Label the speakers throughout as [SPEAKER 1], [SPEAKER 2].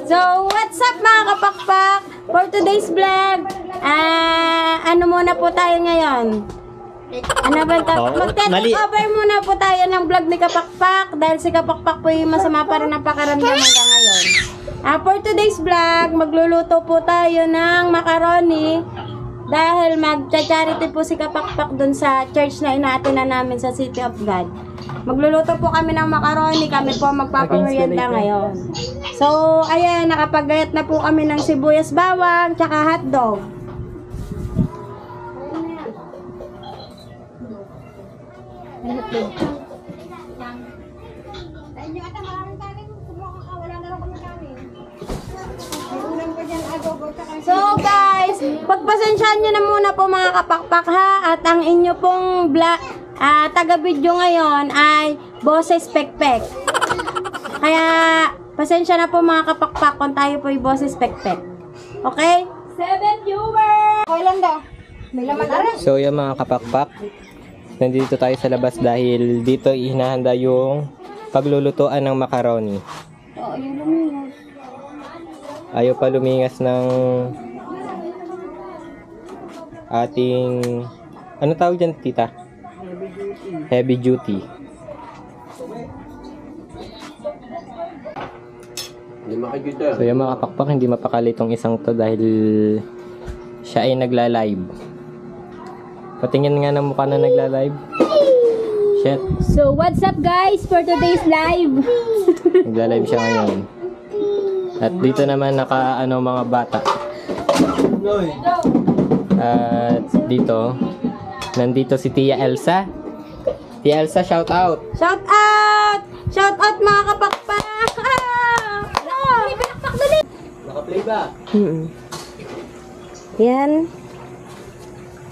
[SPEAKER 1] So, what's up mga kapakpak? For today's vlog, ano muna po tayo ngayon? Ano ba ito? Mag-take over muna po tayo ng vlog ni Kapakpak dahil si Kapakpak po yung masama pa rin ang pakaramdam hanggang ngayon. For today's vlog, magluluto po tayo ng macaroni dahil mag-charity po si Kapakpak dun sa church na inaatenan namin sa City of God. Magluluto po kami ng macaroni, kami po magpapamerienda ngayon. So, ayan, nakapagayat na po kami ng sibuyas bawang, tsaka hotdog. So guys, pagpasensyahan nyo na muna po mga kapakpak ha, at ang inyo pong taga-video ngayon ay Boses Pekpek. Kaya pasensya na po mga kapakpak kung tayo po ay Boses Pekpek. Okay? 7 viewers! Okay lang daw. May laman na rin.
[SPEAKER 2] So yung mga kapakpak, nandito tayo sa labas dahil dito ihinahanda yung paglulutuan ng macaroni.
[SPEAKER 1] Oo, yung lumingas.
[SPEAKER 2] Ayaw pa lumingas ng ating, ano tawag dyan tita? Heavy duty. So yung mga kapakpak, hindi mapakali itong isang to dahil siya ay nagla-live. Patingin nga ng mukha na nagla-live. Shit.
[SPEAKER 1] So what's up guys for today's live?
[SPEAKER 2] Nagla-live siya ngayon. At dito naman mga bata. At dito, nandito si Tia Elsa. Tia Elsa, shout out!
[SPEAKER 1] Shout out! Shout out mga kapakpak!
[SPEAKER 2] Naka-play ba?
[SPEAKER 1] Yan.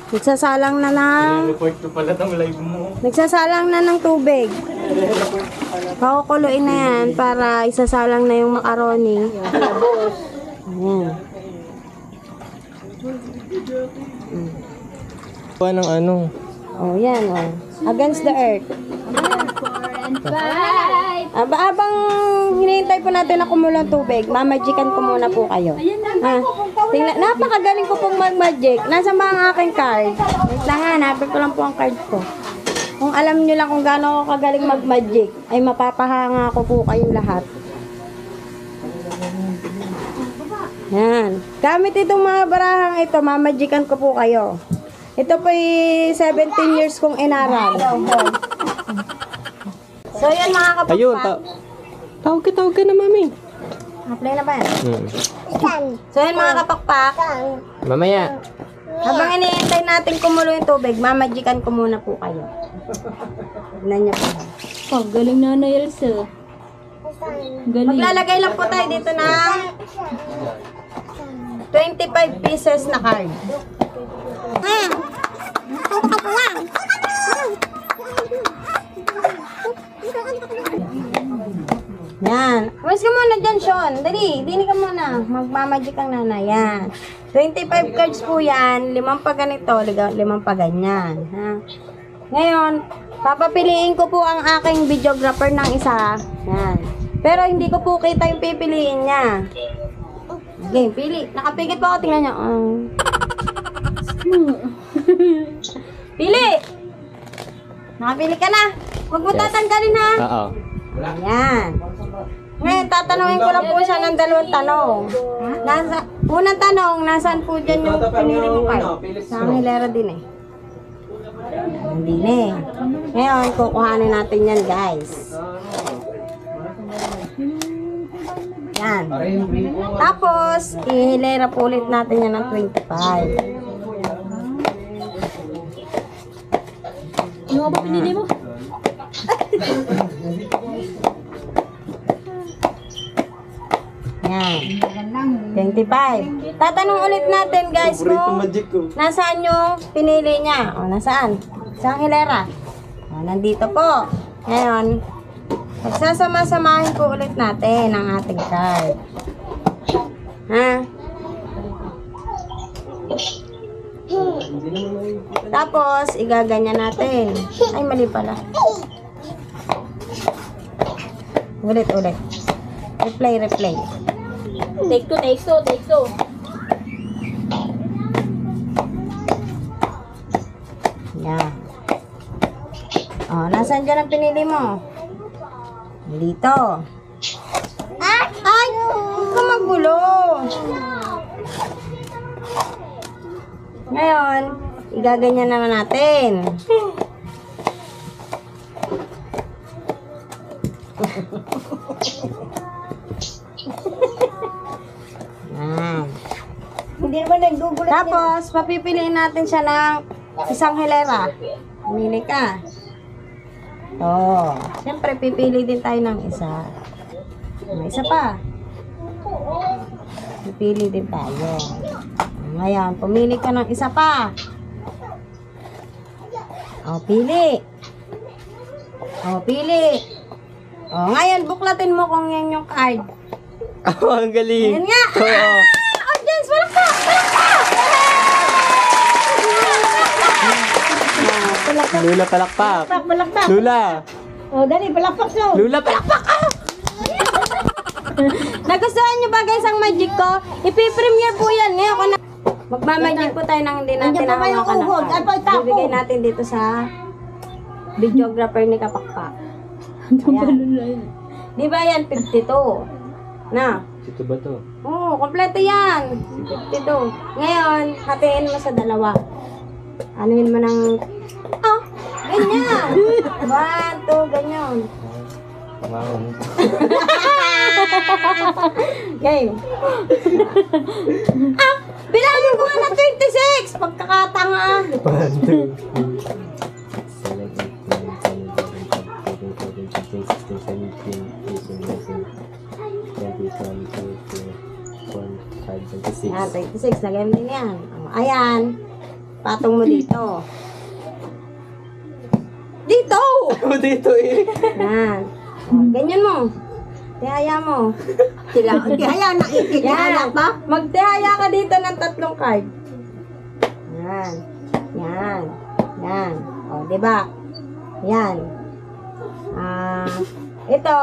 [SPEAKER 1] Nagsasalang na ng...
[SPEAKER 2] Report ko pala ng live mo.
[SPEAKER 1] Nagsasalang na ng tubig. Pakukuluin na yan para isasalang na yung macaroni. Ayan.
[SPEAKER 2] Ng ano?
[SPEAKER 1] Oh, yan. Oh. Against the earth. Habang hinihintay po natin na kumulo ang tubig, mamagikan ko muna po kayo. Tingnan, napakagaling ko pong mag-magic. Nasa ba ang aking card? Wait lang ha, hanapin ko lang po ang card ko. Kung alam nyo lang kung gaano ako kagaling mag-magic, ay mapapahanga ko po kayong lahat. Yan. Gamit itong mga barahang ito, mamagikan ko po kayo. Ito po ay 17 years kong inaral. So yan mga kapakpak.
[SPEAKER 2] Ayun, tawag ka na mami.
[SPEAKER 1] Apply na ba yan? So yan mga kapakpak.
[SPEAKER 2] Mamaya.
[SPEAKER 1] Habang iniintay natin kumulo yung tubig, mamagikan ko muna po kayo. Tignan niyo po.
[SPEAKER 3] Oh, galing na na Elsa. Galing.
[SPEAKER 1] Maglalagay lang po tayo dito ng 25 pieces na card. Yan. Mas ka muna dyan, Sean. Dali, dini ka muna. Magmamagic ang nanay. Yan. 25 cards po yan. 5 pa ganito, 5 pa ganyan. Ha? Ngayon, papapiliin ko po ang aking videographer ng isa. Yan. Pero hindi ko po kita yung pipiliin niya. Okay, pili. Nakapigit po ako. Tingnan nyo. Pili! Nakapili ka na. Huwag mo tatanggalin ha.
[SPEAKER 2] Oo.
[SPEAKER 1] Ayan. Ngayon, tatanungin ko lang po siya ng 2 tanong. Unang tanong, nasaan po dyan yung pinili mo card? Sa hilera din eh. Hindi na eh. Ngayon, kukuhanin natin yan guys. Yan. Tapos, ihilera po ulit natin yan ng 25.
[SPEAKER 3] Ano ba pinili mo?
[SPEAKER 1] Yan. 25. Tatanong ulit natin guys kung nasaan yung pinili niya. O, nasaan? Saan hilera? O, nandito po. Ngayon, magsasama-samahin po ulit natin ang ating card. Ha? Tapos, igaganyan natin. Ay, mali pala. Ulit. Replay.
[SPEAKER 3] Take two, take two, take two.
[SPEAKER 1] Yan. Oh, nasaan dyan ang pinili mo? Dito. Ay! Huwag ka magulo. Ngayon, igaganyan naman natin. Yan.
[SPEAKER 3] Hindi naman naggugulat.
[SPEAKER 1] Tapos, papipiliin natin siya ng isang hilera. Pumili ka. Siyempre, pipili din tayo ng isa. May isa pa. Pipili din tayo. Ngayon, pumili ka ng isa pa. Pili. Pili. Ngayon, buklatin mo kung yan yung card.
[SPEAKER 2] Ang galing.
[SPEAKER 1] Yan nga.
[SPEAKER 2] Oo.
[SPEAKER 1] Audience, walang ka!
[SPEAKER 2] Lula palakpak.
[SPEAKER 3] Balakpak.
[SPEAKER 2] Lula.
[SPEAKER 3] Oh, dali, balakpak daw.
[SPEAKER 2] Lula palakpak.
[SPEAKER 1] Nagustuhan niyo ba guys ang magic ko? Ipi-premiere po yan. Ngayon ko na magmamagic po tayo nang hindi natin
[SPEAKER 3] Nandiyan pa ba yung
[SPEAKER 1] nahawakan ng
[SPEAKER 3] uhod?
[SPEAKER 1] card.
[SPEAKER 3] Ay, pa, tapo.
[SPEAKER 1] Bibigay natin dito sa videographer ni Kapakpak. Ayan. Di ba yan? 52. Na?
[SPEAKER 2] Ito ba to?
[SPEAKER 1] Oo, kompleto yan. 52. Ngayon, hatiin mo sa dalawa. Anuhin mo ng... ganyan. 1, 2, ganyan.
[SPEAKER 2] Wow.
[SPEAKER 1] Game. Bilangin ko nga na 26! Pagkakatanga.
[SPEAKER 2] 1, 2, 3, 7, 8, 9, 10, 11, 12, 13, 14, 15, 16, 17, 18, 19, 20, 21, 22, 23, 24, 25, 26.
[SPEAKER 1] Yan, 26. Lagay mo din yan. Ayan. Patong mo dito. Dito!
[SPEAKER 2] Ako dito eh.
[SPEAKER 1] Yan. Ganyan mo. Tihaya mo.
[SPEAKER 3] Kaya na,
[SPEAKER 1] Yan. Magtihaya ka dito ng 3 card. Yan. Yan. Yan. Diba? Yan. Ito,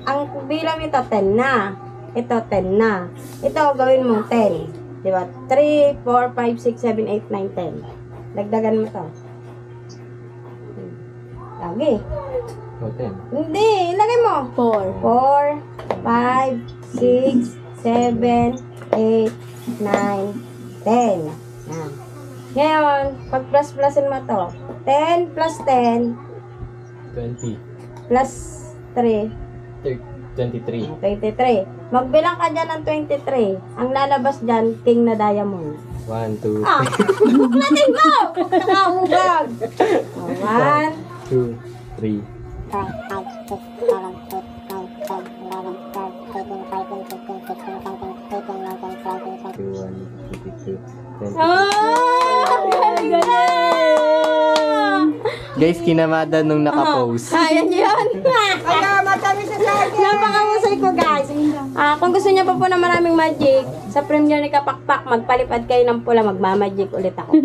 [SPEAKER 1] ang bilang nito 10 na. Ito 10 na. Ito gawin mo 10. Diba? 3, 4, 5, 6, 7, 8, 9, 10. Dagdagan mo to. Lagi.
[SPEAKER 2] Hotel.
[SPEAKER 1] Hindi, ilagay mo. 4, 5, 6, 7, 8, 9, 10. Yan. Ngayon, pag plus-plusin mo to. 10 plus 10
[SPEAKER 2] 20.
[SPEAKER 1] plus 3,
[SPEAKER 2] 23.
[SPEAKER 1] 23. Magbilang ka dyan ng 23. Ang lalabas dyan, king na diamond.
[SPEAKER 2] 1, 2,
[SPEAKER 1] Buklatin mo! Nakahubag. 1,
[SPEAKER 2] 2, 3. 21, 22, 23. Guys, kinamada nung nakapost.
[SPEAKER 1] Ayan yun.
[SPEAKER 3] Kaya matami sa sa'yo.
[SPEAKER 1] Napakahusay ko guys. Kung gusto niyo pa po na maraming magic, sa premiere ni Kapakpak, magpalipad kayo ng pula, magmamagic ulit ako.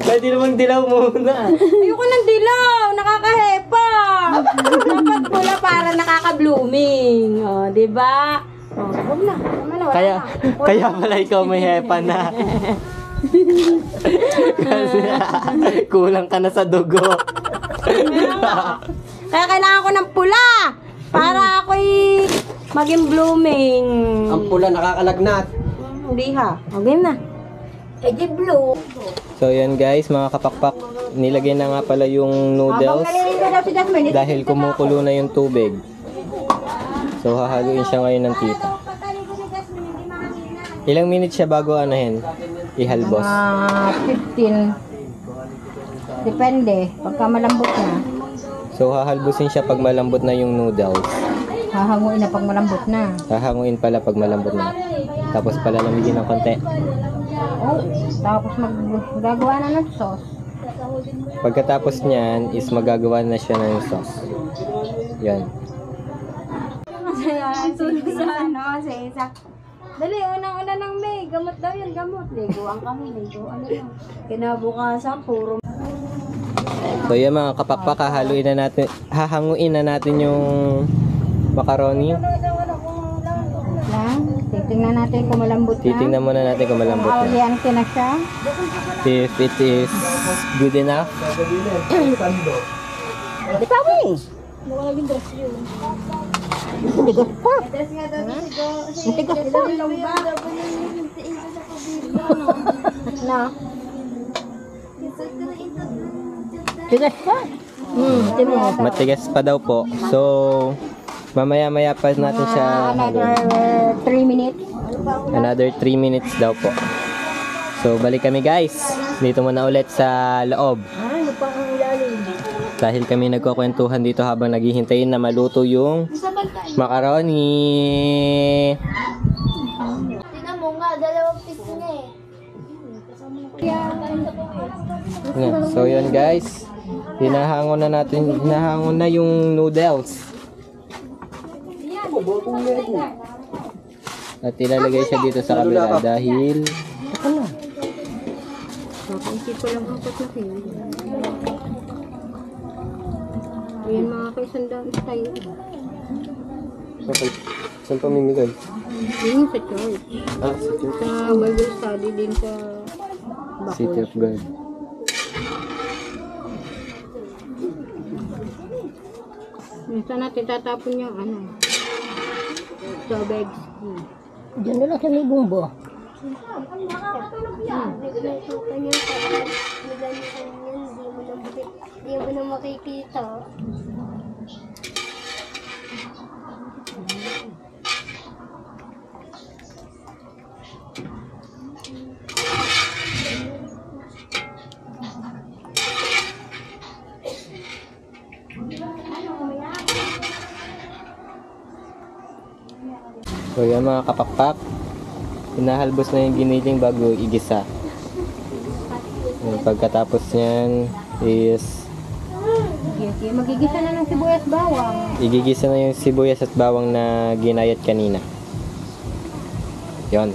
[SPEAKER 2] Pwede naman dilaw muna.
[SPEAKER 1] Ayoko ng dilaw, nakakahepa. Dapat pula para nakaka-blooming. O, diba? Huwag na.
[SPEAKER 2] Kaya pala ikaw may hepa na. Kasi kulang ka na sa dugo.
[SPEAKER 1] Kaya kailangan ko ng pula para ako'y maging blooming.
[SPEAKER 4] Ang pula nakakalagnat.
[SPEAKER 1] Hindi ha. Okay na.
[SPEAKER 3] Di blue.
[SPEAKER 2] So yan guys, mga kapakpak, nilagay na nga pala yung noodles
[SPEAKER 3] Naliligo daw si Jasmine.
[SPEAKER 2] dahil kumukulo na yung tubig. So hahaluin siya ngayon ng tita. Ilang minutes siya bago anahin? Ihalbos.
[SPEAKER 3] 15. Depende. Pagka malambot na.
[SPEAKER 2] So hahalbusin siya pag malambot na yung noodles.
[SPEAKER 3] Hahanguin na pag malambot na.
[SPEAKER 2] Hahanguin pala pag malambot na. Tapos palalamigin ng konti.
[SPEAKER 3] Oh, tapos magagawa na ng sauce.
[SPEAKER 2] Pagkatapos niyan is magagawa na siya ng sauce. Yan.
[SPEAKER 1] Sunog sa ano, sa isa. Dali, unang-una ng May. Gamot daw yan, gamot. Liguan kami, liguan lang. Kinabukasan, puro.
[SPEAKER 2] So yan mga kapakpak, hahanguin na natin yung macaroni.
[SPEAKER 1] na. Titingnan natin kung malambot na.
[SPEAKER 2] Titingnan muna natin kung malambot na.
[SPEAKER 1] Aliante na siya.
[SPEAKER 2] If it is good enough.
[SPEAKER 1] Di pa, wing. Matigas pa. Matigas pa. Na. Matigas pa.
[SPEAKER 2] Matigas pa daw po. So, mamaya-maya pa natin siya
[SPEAKER 1] Another 3 minutes.
[SPEAKER 2] Another 3 minutes daw po. So, balik kami guys. Dito muna ulit sa loob. Dahil kami nagkukwentuhan dito habang naghihintayin na maluto yung macaroni.
[SPEAKER 3] Tingnan mo nga, 2 piso na eh.
[SPEAKER 2] So, yun guys. Hinahangon na yung noodles. At ilalagay siya dito sa kabila dahil
[SPEAKER 1] Isip ko lang apat na kayo. Ayan mga kaisandang tayo.
[SPEAKER 4] Saan pamimigay?
[SPEAKER 1] Yun sa church.
[SPEAKER 4] Ah, sa church.
[SPEAKER 1] Sa Bible study din sa
[SPEAKER 2] City of God.
[SPEAKER 1] Minsan natin tatapon yung ano. Sa bags.
[SPEAKER 3] Diyan na lang sa may bumbo.
[SPEAKER 5] Hindi mo na makikita.
[SPEAKER 2] So yan mga kapakpak, hinahalbos na yung giniling bago igisa. Yung pagkatapos niyan is
[SPEAKER 1] Okay, magigisa na ng sibuyas bawang.
[SPEAKER 2] igigisa na yung sibuyas at bawang na ginayat kanina. Yon.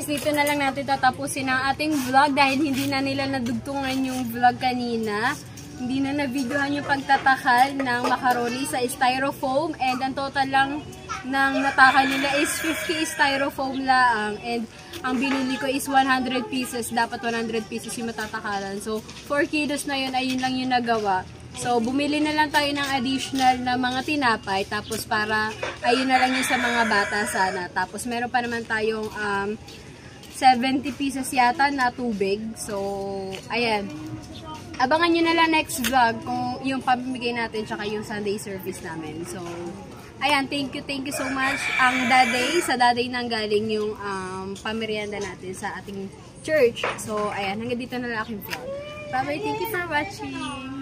[SPEAKER 3] guys, dito na lang natin tatapusin ang ating vlog dahil hindi na nila nadugtungan yung vlog kanina. Hindi na na-videohan yung pagtatakal ng macaroni sa styrofoam and ang total lang ng natakal nila is 50 styrofoam lang and ang binili ko is 100 pieces. Dapat 100 pieces yung matatakalan. So, 4 kilos na yun, ayun lang yung nagawa. So, bumili na lang tayo ng additional na mga tinapay. Tapos, para ayun na lang yung sa mga bata sana. Tapos, meron pa naman tayong 70 pieces yata na tubig. So, ayan. Abangan nyo na lang next vlog kung yung pamimigay natin tsaka yung Sunday service namin. So, ayan, thank you so much. Ang sa daday nang galing yung pamerienda natin sa ating church. So, ayan, hanggang dito na lang aking vlog. Bye-bye, thank you for watching.